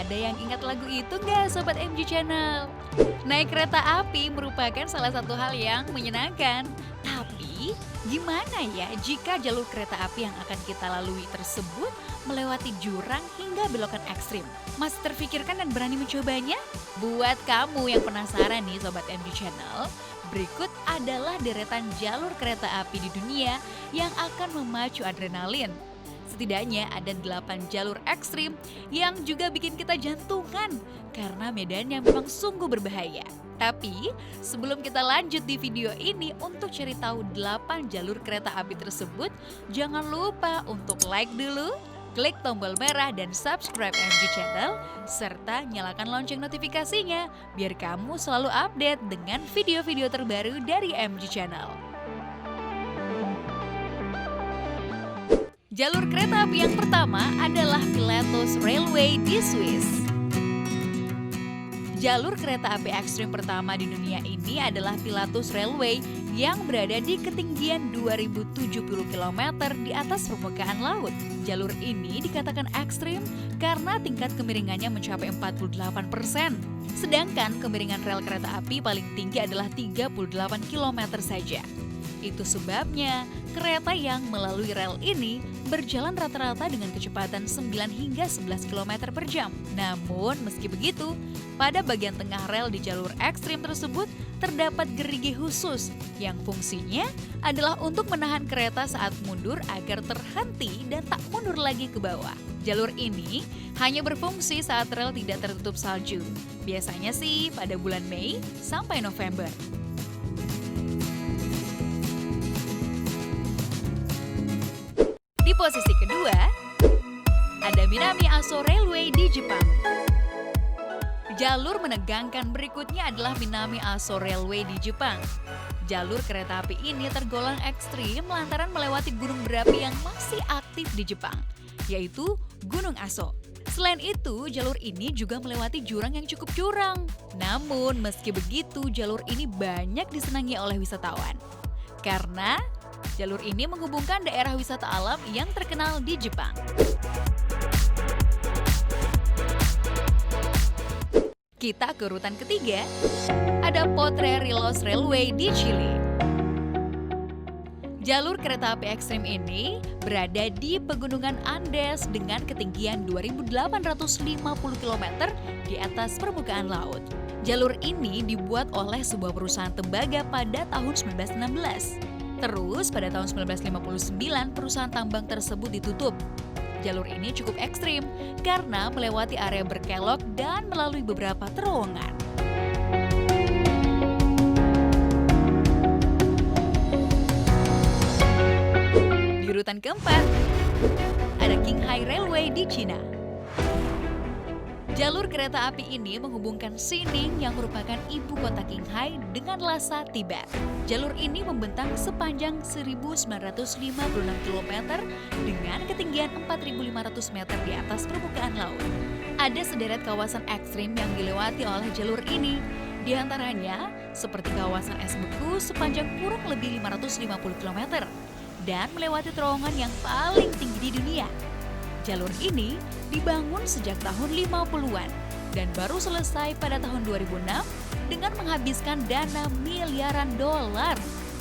Ada yang ingat lagu itu nggak Sobat MG Channel? Naik kereta api merupakan salah satu hal yang menyenangkan. Tapi gimana ya jika jalur kereta api yang akan kita lalui tersebut melewati jurang hingga belokan ekstrim? Masih terfikirkan dan berani mencobanya? Buat kamu yang penasaran nih Sobat MG Channel, berikut adalah deretan jalur kereta api di dunia yang akan memacu adrenalin. Setidaknya ada 8 jalur ekstrim yang juga bikin kita jantungan karena medannya memang sungguh berbahaya. Tapi sebelum kita lanjut di video ini untuk cari tahu 8 jalur kereta api tersebut, jangan lupa untuk like dulu, klik tombol merah dan subscribe MG Channel, serta nyalakan lonceng notifikasinya biar kamu selalu update dengan video-video terbaru dari MG Channel. Jalur kereta api yang pertama adalah Pilatus Railway di Swiss. Jalur kereta api ekstrim pertama di dunia ini adalah Pilatus Railway yang berada di ketinggian 2070 km di atas permukaan laut. Jalur ini dikatakan ekstrim karena tingkat kemiringannya mencapai 48%. Sedangkan kemiringan rel kereta api paling tinggi adalah 38 km saja. Itu sebabnya kereta yang melalui rel ini berjalan rata-rata dengan kecepatan 9 hingga 11 km per jam. Namun meski begitu, pada bagian tengah rel di jalur ekstrim tersebut terdapat gerigi khusus yang fungsinya adalah untuk menahan kereta saat mundur agar terhenti dan tak mundur lagi ke bawah. Jalur ini hanya berfungsi saat rel tidak tertutup salju. Biasanya sih pada bulan Mei sampai November. Di posisi kedua, ada Minami Aso Railway di Jepang. Jalur menegangkan berikutnya adalah Minami Aso Railway di Jepang. Jalur kereta api ini tergolong ekstrim lantaran melewati gunung berapi yang masih aktif di Jepang, yaitu Gunung Aso. Selain itu, jalur ini juga melewati jurang yang cukup curam. Namun, meski begitu, jalur ini banyak disenangi oleh wisatawan. Karena jalur ini menghubungkan daerah wisata alam yang terkenal di Jepang. Kita ke urutan ketiga, ada Potrerillos Railway di Chili. Jalur kereta api ekstrim ini berada di pegunungan Andes dengan ketinggian 2.850 km di atas permukaan laut. Jalur ini dibuat oleh sebuah perusahaan tembaga pada tahun 1916. Terus pada tahun 1959 perusahaan tambang tersebut ditutup. Jalur ini cukup ekstrim karena melewati area berkelok dan melalui beberapa terowongan. Di urutan keempat, ada Qinghai Railway di Cina. Jalur kereta api ini menghubungkan Xining yang merupakan ibu kota Qinghai dengan Lhasa, Tibet. Jalur ini membentang sepanjang 1.956 km dengan ketinggian 4.500 meter di atas permukaan laut. Ada sederet kawasan ekstrim yang dilewati oleh jalur ini. Di antaranya seperti kawasan es beku sepanjang kurang lebih 550 km dan melewati terowongan yang paling tinggi di dunia. Jalur ini dibangun sejak tahun 50-an dan baru selesai pada tahun 2006 dengan menghabiskan dana miliaran dolar.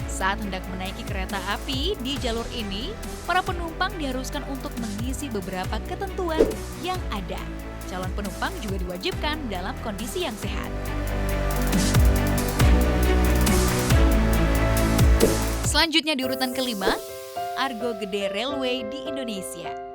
Saat hendak menaiki kereta api di jalur ini, para penumpang diharuskan untuk mengisi beberapa ketentuan yang ada. Calon penumpang juga diwajibkan dalam kondisi yang sehat. Selanjutnya di urutan kelima, Argo Gede Railway di Indonesia.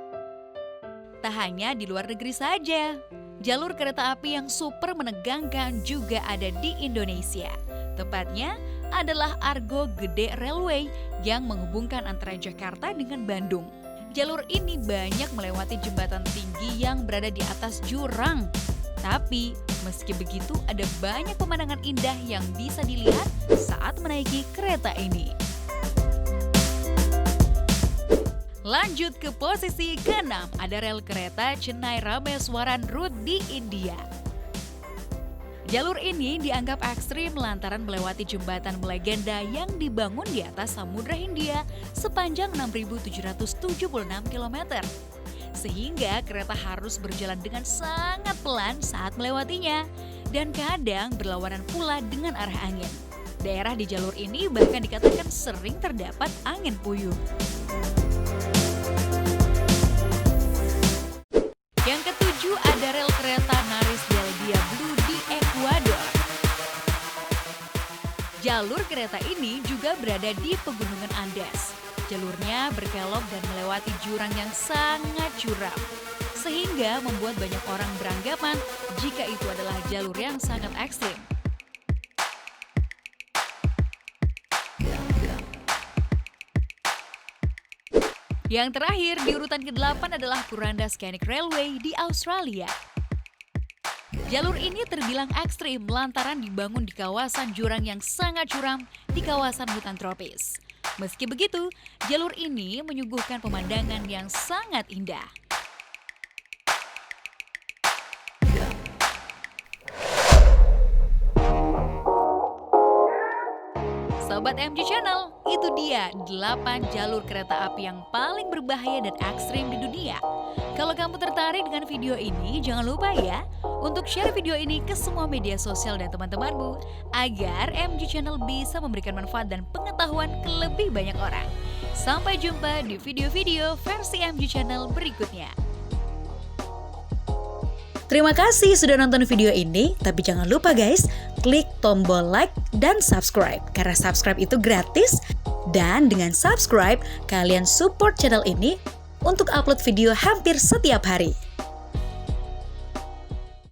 Tak hanya di luar negeri saja, jalur kereta api yang super menegangkan juga ada di Indonesia. Tepatnya adalah Argo Gede Railway yang menghubungkan antara Jakarta dengan Bandung. Jalur ini banyak melewati jembatan tinggi yang berada di atas jurang. Tapi meski begitu ada banyak pemandangan indah yang bisa dilihat saat menaiki kereta ini. Lanjut ke posisi ke-6, ada rel kereta Chennai Rameswaram Route di India. Jalur ini dianggap ekstrim lantaran melewati jembatan melegenda yang dibangun di atas Samudra Hindia sepanjang 6.776 km. sehingga kereta harus berjalan dengan sangat pelan saat melewatinya. Dan kadang berlawanan pula dengan arah angin. Daerah di jalur ini bahkan dikatakan sering terdapat angin puyuh. Yang ketujuh ada rel kereta Naris del Diablo di Ekuador. Jalur kereta ini juga berada di pegunungan Andes. Jalurnya berkelok dan melewati jurang yang sangat curam, sehingga membuat banyak orang beranggapan jika itu adalah jalur yang sangat ekstrim. Yang terakhir di urutan ke-8 adalah Kuranda Scenic Railway di Australia. Jalur ini terbilang ekstrim lantaran dibangun di kawasan jurang yang sangat curam di kawasan hutan tropis. Meski begitu, jalur ini menyuguhkan pemandangan yang sangat indah. Sobat MG Channel, itu dia 8 jalur kereta api yang paling berbahaya dan ekstrim di dunia. Kalau kamu tertarik dengan video ini, jangan lupa ya untuk share video ini ke semua media sosial dan teman-temanmu agar MG Channel bisa memberikan manfaat dan pengetahuan ke lebih banyak orang. Sampai jumpa di video-video versi MG Channel berikutnya. Terima kasih sudah nonton video ini, tapi jangan lupa guys, klik tombol like dan subscribe, karena subscribe itu gratis, dan dengan subscribe, kalian support channel ini untuk upload video hampir setiap hari.